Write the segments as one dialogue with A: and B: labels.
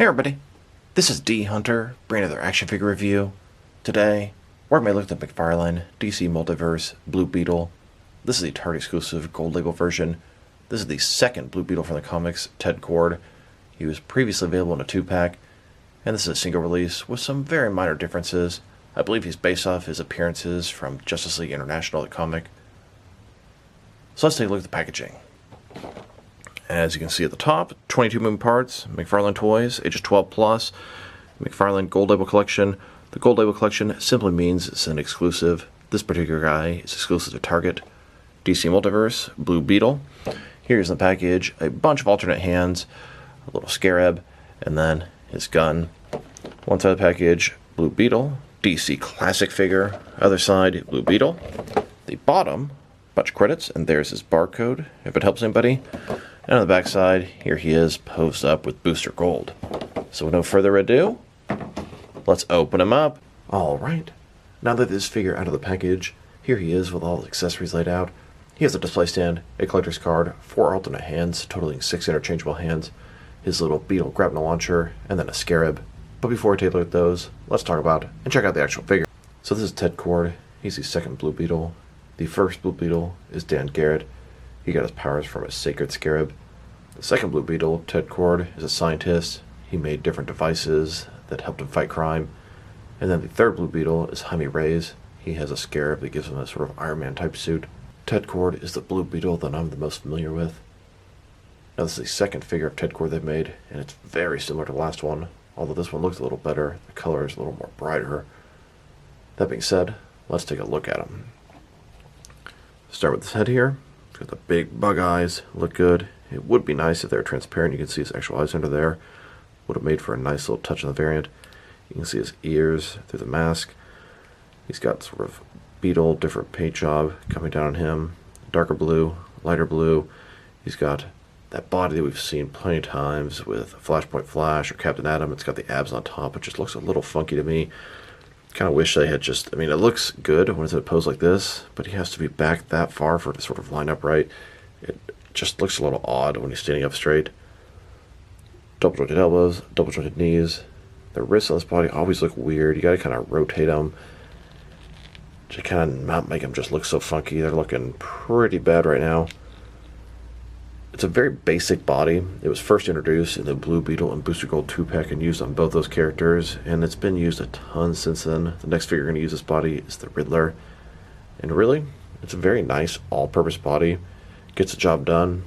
A: Hey everybody, this is D Hunter, bringing another action figure review. Today, we're going to look at the McFarlane DC Multiverse Blue Beetle. This is the Target exclusive gold label version. This is the second Blue Beetle from the comics, Ted Kord. He was previously available in a 2-pack, and this is a single release with some very minor differences. I believe he's based off his appearances from Justice League International, the comic. So let's take a look at the packaging. As you can see at the top, 22 moving parts, McFarlane Toys, ages 12 plus, McFarlane Gold Label Collection. The Gold Label Collection simply means it's an exclusive. This particular guy is exclusive to Target. DC Multiverse, Blue Beetle. Here's in the package a bunch of alternate hands, a little scarab, and then his gun. One side of the package, Blue Beetle, DC Classic figure. Other side, Blue Beetle. The bottom, bunch of credits, and there's his barcode, if it helps anybody. And on the back side, here he is posed up with Booster Gold. So with no further ado, let's open him up. Alright, now that this figure out of the package, here he is with all his accessories laid out. He has a display stand, a collector's card, 4 alternate hands, totaling 6 interchangeable hands, his little Beetle grapnel launcher, and then a scarab. But before we take a look at those, let's talk about and check out the actual figure. So this is Ted Kord. He's the second Blue Beetle. The first Blue Beetle is Dan Garrett. He got his powers from a sacred scarab. The second Blue Beetle, Ted Kord, is a scientist. He made different devices that helped him fight crime. And then the third Blue Beetle is Jaime Reyes. He has a scarab that gives him a sort of Iron Man type suit. Ted Kord is the Blue Beetle that I'm the most familiar with. Now this is the second figure of Ted Kord they've made, and it's very similar to the last one, although this one looks a little better. The color is a little more brighter. That being said, let's take a look at him. Start with his head here. He's got the big bug eyes, look good. It would be nice if they were transparent. You can see his actual eyes under there. Would have made for a nice little touch on the variant. You can see his ears through the mask. He's got sort of Beetle, different paint job coming down on him. Darker blue, lighter blue. He's got that body that we've seen plenty of times with Flashpoint Flash or Captain Atom. It's got the abs on top. It just looks a little funky to me. Kind of wish they had just, I mean, it looks good when it's in a pose like this, but he has to be back that far for it to sort of line up right. It just looks a little odd when he's standing up straight. Double jointed elbows, double jointed knees. The wrists on his body always look weird. You gotta kind of rotate them to kind of not make them just look so funky. They're looking pretty bad right now. It's a very basic body. It was first introduced in the Blue Beetle and Booster Gold 2-pack and used on both those characters, and it's been used a ton since then. The next figure going to use this body is the Riddler, and really, it's a very nice all-purpose body. Gets the job done,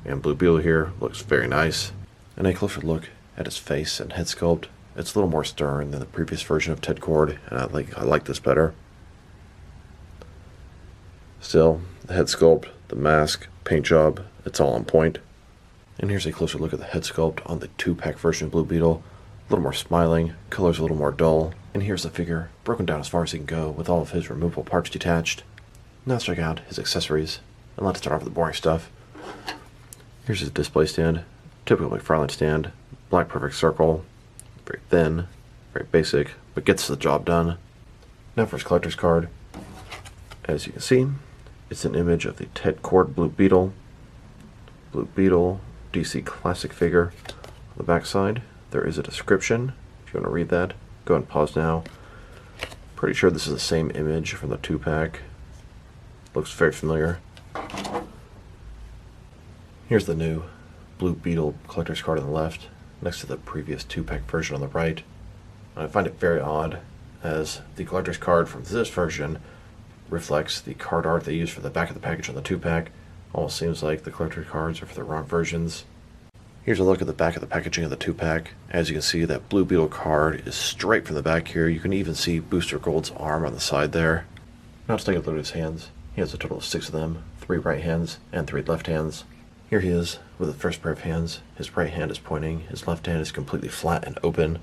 A: and Blue Beetle here looks very nice. And a closer look at his face and head sculpt. It's a little more stern than the previous version of Ted Kord, and I like this better. Still, the head sculpt, the mask, paint job, it's all on point. And here's a closer look at the head sculpt on the 2-pack version of Blue Beetle. A little more smiling, color's a little more dull. And here's the figure, broken down as far as he can go with all of his removable parts detached. Now let's check out his accessories. And let's start off with the boring stuff. Here's his display stand. Typical McFarlane stand. Black perfect circle. Very thin, very basic, but gets the job done. Now for his collector's card. As you can see, it's an image of the Ted Kord Blue Beetle. Blue Beetle DC Classic figure. On the back side, there is a description. If you want to read that, go ahead and pause now. Pretty sure this is the same image from the 2-pack. Looks very familiar. Here's the new Blue Beetle collector's card on the left, next to the previous 2-pack version on the right. And I find it very odd, as the collector's card from this version reflects the card art they used for the back of the package on the 2-pack. Almost seems like the collector cards are for the wrong versions. Here's a look at the back of the packaging of the 2-pack. As you can see, that Blue Beetle card is straight from the back here. You can even see Booster Gold's arm on the side there. Now let's take a look at his hands. He has a total of 6 of them, 3 right hands and 3 left hands. Here he is with the first pair of hands. His right hand is pointing, his left hand is completely flat and open.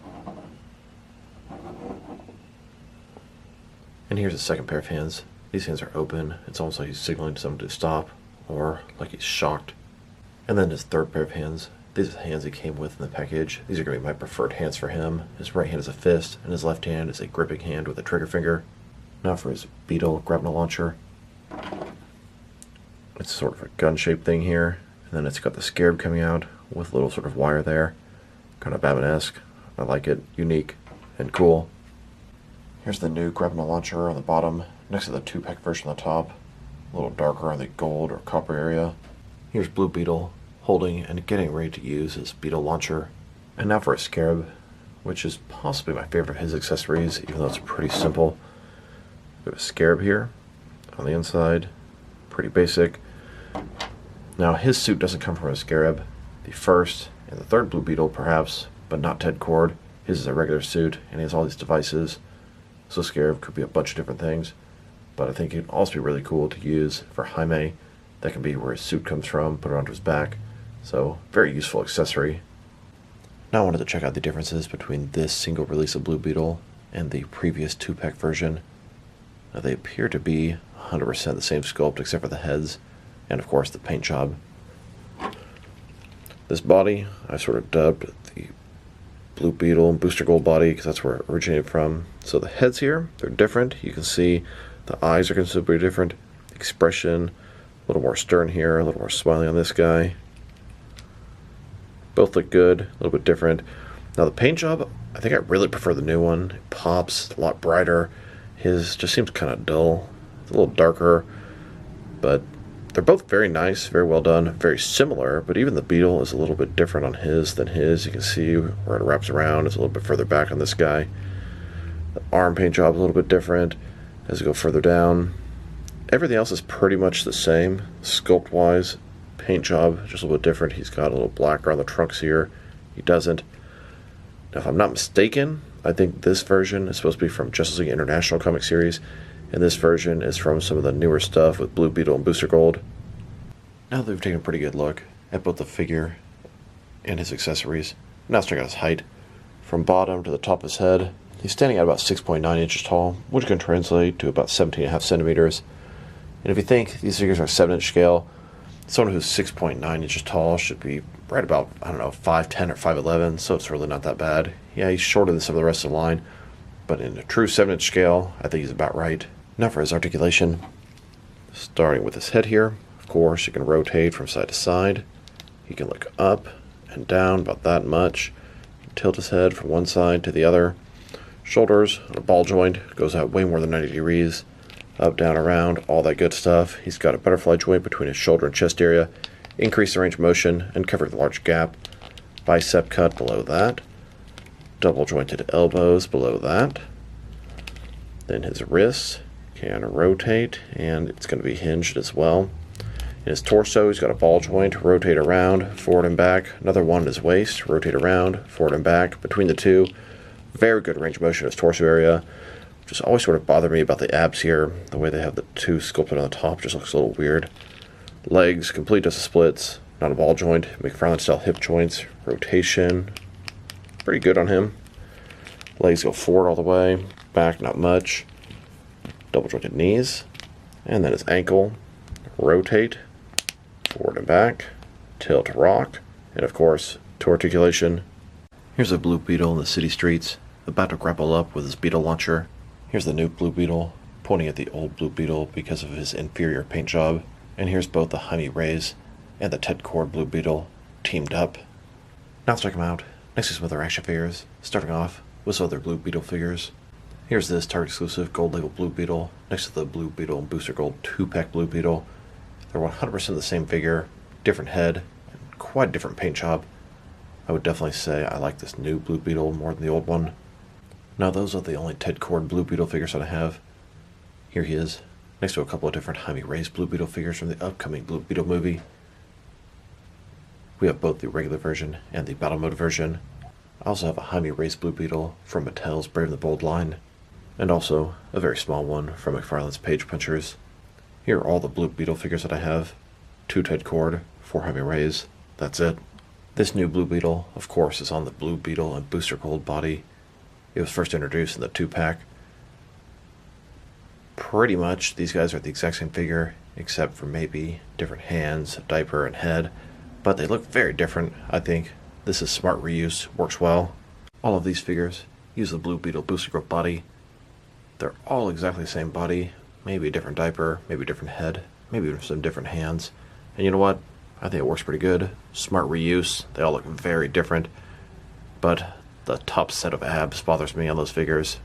A: And here's the second pair of hands. These hands are open. It's almost like he's signaling to someone to stop, or like he's shocked. And then his third pair of hands. These are the hands he came with in the package. These are going to be my preferred hands for him. His right hand is a fist, and his left hand is a gripping hand with a trigger finger. Now for his Beetle grapnel launcher. It's sort of a gun-shaped thing here, and then it's got the scarab coming out with a little sort of wire there. Kind of Batman-esque. I like it. Unique and cool. Here's the new grab and launcher on the bottom, next to the 2-pack version on the top. A little darker on the gold or copper area. Here's Blue Beetle holding and getting ready to use his Beetle launcher. And now for a Scarab, which is possibly my favorite of his accessories, even though it's pretty simple. We have a Scarab here on the inside. Pretty basic. Now his suit doesn't come from a Scarab. The first and the third Blue Beetle perhaps, but not Ted Cord. His is a regular suit and he has all these devices. So Scarab could be a bunch of different things. But I think it'd also be really cool to use for Jaime. That can be where his suit comes from, put it onto his back. So, very useful accessory. Now I wanted to check out the differences between this single release of Blue Beetle and the previous 2-pack version. Now they appear to be 100% the same sculpt except for the heads, and of course the paint job. This body, I sort of dubbed the Blue Beetle and Booster Gold body because that's where it originated from. So the heads here, they're different. You can see the eyes are considerably different. Expression, a little more stern here, a little more smiley on this guy. Both look good, a little bit different. Now the paint job, I think I really prefer the new one. It pops, a lot brighter. His just seems kind of dull. It's a little darker, but they're both very nice, very well done, very similar, but even the Beetle is a little bit different on his than his. You can see where it wraps around. It's a little bit further back on this guy. The arm paint job is a little bit different as you go further down. Everything else is pretty much the same, sculpt-wise. Paint job, just a little bit different. He's got a little black around the trunks here. He doesn't. Now, if I'm not mistaken, I think this version is supposed to be from Justice League International comic series, and this version is from some of the newer stuff with Blue Beetle and Booster Gold. Now that we've taken a pretty good look at both the figure and his accessories, now let's check out his height. From bottom to the top of his head, he's standing at about 6.9 inches tall, which can translate to about 17.5 centimeters. And if you think these figures are 7-inch scale, someone who's 6.9 inches tall should be right about, I don't know, 5'10 or 5'11, so it's really not that bad. Yeah, he's shorter than some of the rest of the line, but in a true 7-inch scale, I think he's about right. Now for his articulation. Starting with his head here, of course, you can rotate from side to side. He can look up and down about that much. Tilt his head from one side to the other. Shoulders on a ball joint, goes out way more than 90 degrees. Up, down, around, all that good stuff. He's got a butterfly joint between his shoulder and chest area. Increase the range of motion and cover the large gap. Bicep cut below that. Double jointed elbows below that. Then his wrists can rotate, and it's going to be hinged as well. In his torso, he's got a ball joint, rotate around, forward and back. Another one in his waist, rotate around, forward and back. Between the two, very good range of motion in his torso area. Just always sort of bothered me about the abs here. The way they have the two sculpted on the top just looks a little weird. Legs, complete dust of splits, not a ball joint. McFarlane style hip joints, rotation, pretty good on him. Legs go forward all the way, back not much. Double jointed knees, and then his ankle, rotate, forward and back, tilt, rock, and of course, to articulation. Here's a Blue Beetle in the city streets, about to grapple up with his Beetle launcher. Here's the new Blue Beetle, pointing at the old Blue Beetle because of his inferior paint job. And here's both the Jaime Reyes and the Ted Cord Blue Beetle teamed up. Now let's check them out, next to some other action figures, starting off with some other Blue Beetle figures. Here's this Target exclusive gold label Blue Beetle, next to the Blue Beetle and Booster Gold 2-pack Blue Beetle. They're 100% the same figure, different head, and quite a different paint job. I would definitely say I like this new Blue Beetle more than the old one. Now those are the only Ted Cord Blue Beetle figures that I have. Here he is, next to a couple of different Jaime Reyes Blue Beetle figures from the upcoming Blue Beetle movie. We have both the regular version and the battle mode version. I also have a Jaime Reyes Blue Beetle from Mattel's Brave and the Bold line, and also a very small one from McFarlane's Page Punchers. Here are all the Blue Beetle figures that I have. 2 Ted Cord, 4 Jaime Reyes, that's it. This new Blue Beetle, of course, is on the Blue Beetle and Booster Gold body. It was first introduced in the 2-pack. Pretty much, these guys are the exact same figure, except for maybe different hands, diaper, and head. But they look very different, I think. This is smart reuse, works well. All of these figures use the Blue Beetle Booster Gold body. They're all exactly the same body, maybe a different diaper, maybe a different head, maybe even some different hands. And you know what? I think it works pretty good. Smart reuse. They all look very different. but the top set of abs bothers me on those figures.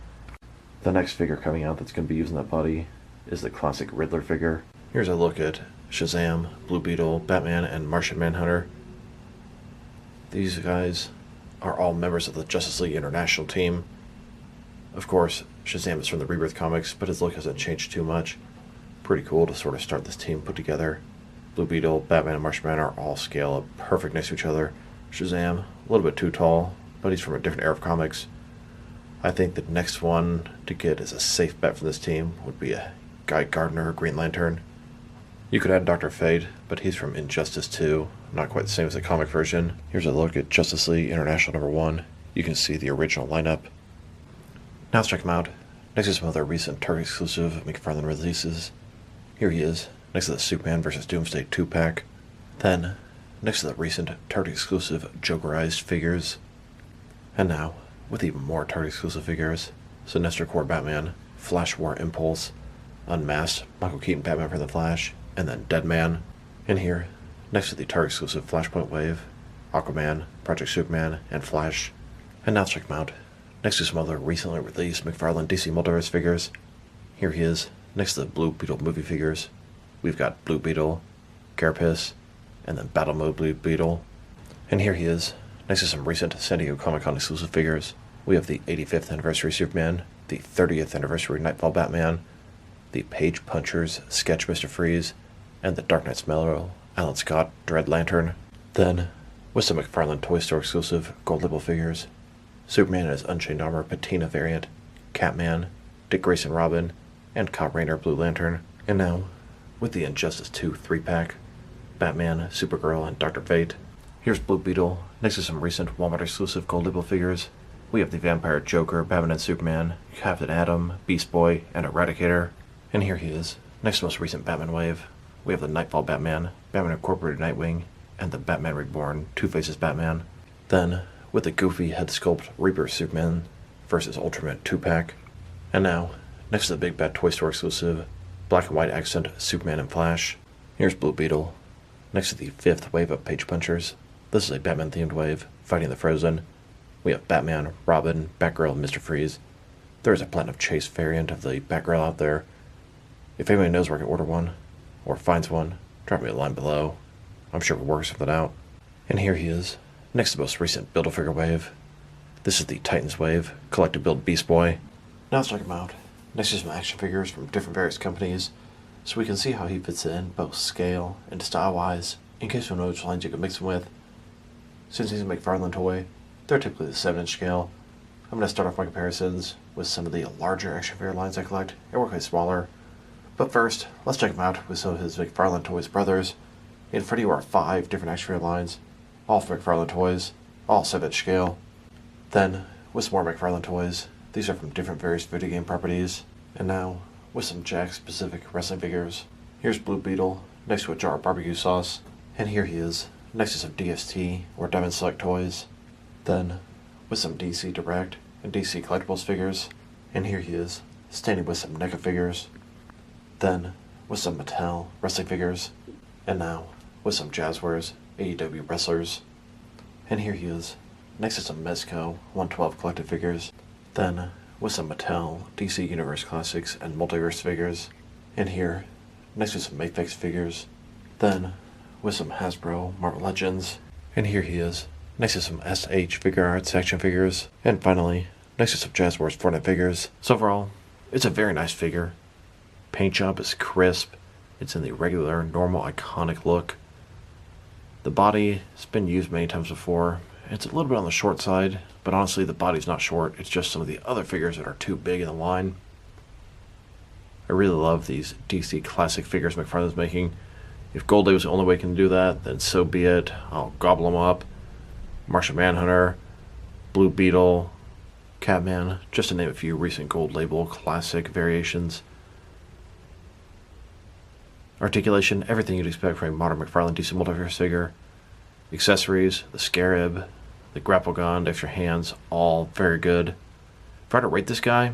A: The next figure coming out that's going to be using that body is the classic Riddler figure. Here's a look at Shazam, Blue Beetle, Batman, and Martian Manhunter. These guys are all members of the Justice League International team. Of course, Shazam is from the Rebirth comics, but his look hasn't changed too much. Pretty cool to sort of start this team put together. Blue Beetle, Batman, and Martian Manhunter all scale up perfect next to each other. Shazam, a little bit too tall, but he's from a different era of comics. I think the next one to get as a safe bet from this team would be a Guy Gardner or Green Lantern. You could add Dr. Fate, but he's from Injustice 2, not quite the same as the comic version. Here's a look at Justice League International #1. You can see the original lineup. Now let's check him out. Next is some other recent Target exclusive McFarlane releases. Here he is, next to the Superman vs. Doomsday 2-pack. Then, next to the recent Target exclusive Jokerized figures. And now, with even more Target exclusive figures, Sinestro Corps Batman, Flash War Impulse, Unmasked Michael Keaton Batman from the Flash, and then Deadman. And here, next to the Target exclusive Flashpoint Wave, Aquaman, Project Superman, and Flash. And now let's check him out. Next to some other recently released McFarlane DC Multiverse figures. Here he is, next to the Blue Beetle movie figures. We've got Blue Beetle, Carapace, and then Battle Mode Blue Beetle. And here he is, next to some recent San Diego Comic-Con exclusive figures. We have the 85th anniversary Superman, the 30th anniversary Nightfall Batman, the Page Punchers Sketch Mr. Freeze, and the Dark Knight's Mellow Alan Scott Dread Lantern. Then, with some McFarlane Toy Store exclusive Gold Label figures, Superman in his Unchained Armor Patina variant, Catman, Dick Grayson Robin, and Kyle Rayner Blue Lantern. And now, with the Injustice 2 3-pack, Batman, Supergirl, and Dr. Fate. Here's Blue Beetle, next to some recent Walmart exclusive Gold Label figures. We have the Vampire Joker, Batman and Superman, Captain Atom, Beast Boy, and Eradicator. And here he is, next to the most recent Batman wave. We have the Nightfall Batman, Batman Incorporated Nightwing, and the Batman Reborn Two-Faces Batman. Then, with the goofy head sculpt Rebirth Superman versus Ultraman 2-pack. And now, next to the Big Bad Toy Store exclusive Black and White accent Superman and Flash. Here's Blue Beetle, next to the 5th wave of Page Punchers. This is a Batman-themed wave, fighting the Frozen. We have Batman, Robin, Batgirl, and Mr. Freeze. There is a Platinum Chase variant of the Batgirl out there. If anybody knows where I can order one, or finds one, drop me a line below. I'm sure we'll work something out. And here he is, next to the most recent Build-A-Figure wave. This is the Titans wave, collected build Beast Boy. Now let's check him out. Next to some action figures from different various companies, so we can see how he fits in, both scale and style-wise, in case you know which lines you can mix him with. Since he's a McFarlane toy, they're typically the 7-inch scale. I'm going to start off my comparisons with some of the larger action figure lines I collect, and work with smaller. But first, let's check him out with some of his McFarlane Toys brothers. In front of you are 5 different action figure lines, all from McFarlane Toys, all 7-inch scale. Then, with some more McFarlane toys, these are from different various video game properties. And now, with some Jakks-specific wrestling figures. Here's Blue Beetle, next to a jar of barbecue sauce. And here he is, next to some DST or Diamond Select toys. Then, with some DC Direct and DC Collectibles figures. And here he is, standing with some NECA figures. Then, with some Mattel wrestling figures. And now, with some Jazzwares AEW wrestlers. And here he is, next to some Mezco 112 collected figures. Then, with some Mattel DC Universe Classics and Multiverse figures. And here, next to some Mafex figures. Then, with some Hasbro Marvel Legends. And here he is, next to some SH Figure Arts action figures. And finally, next to some Jazzwares Fortnite figures. So overall, it's a very nice figure. Paint job is crisp. It's in the regular, normal, iconic look. The body has been used many times before. It's a little bit on the short side, but honestly the body's not short. It's just some of the other figures that are too big in the line. I really love these DC classic figures McFarlane's making. If Gold Day was the only way he can do that, then so be it. I'll gobble them up. Martian Manhunter, Blue Beetle, Catman, just to name a few recent Gold Label classic variations. Articulation, everything you'd expect from a modern McFarlane DC Multiverse figure. Accessories, the Scarab, the grapple gun, the extra hands, all very good. If I had to rate this guy,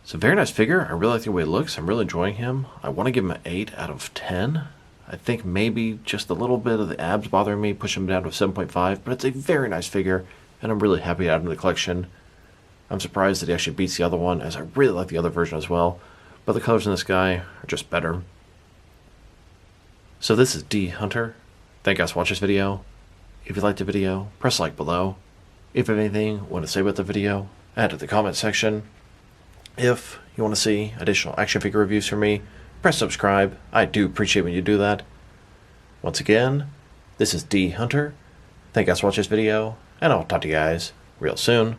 A: it's a very nice figure. I really like the way it looks. I'm really enjoying him. I want to give him an 8 out of 10. I think maybe just a little bit of the abs bothering me, push him down to a 7.5, but it's a very nice figure. and I'm really happy to add him to the collection. I'm surprised that he actually beats the other one, as I really like the other version as well, but the colors in this guy are just better. So this is D Hunter. Thank you guys for watching this video. If you liked the video, press like below. If you have anything you want to say about the video, add it to the comment section. If you want to see additional action figure reviews from me, press subscribe. I do appreciate when you do that. Once again, this is D Hunter. Thank you guys for watching this video, and I'll talk to you guys real soon.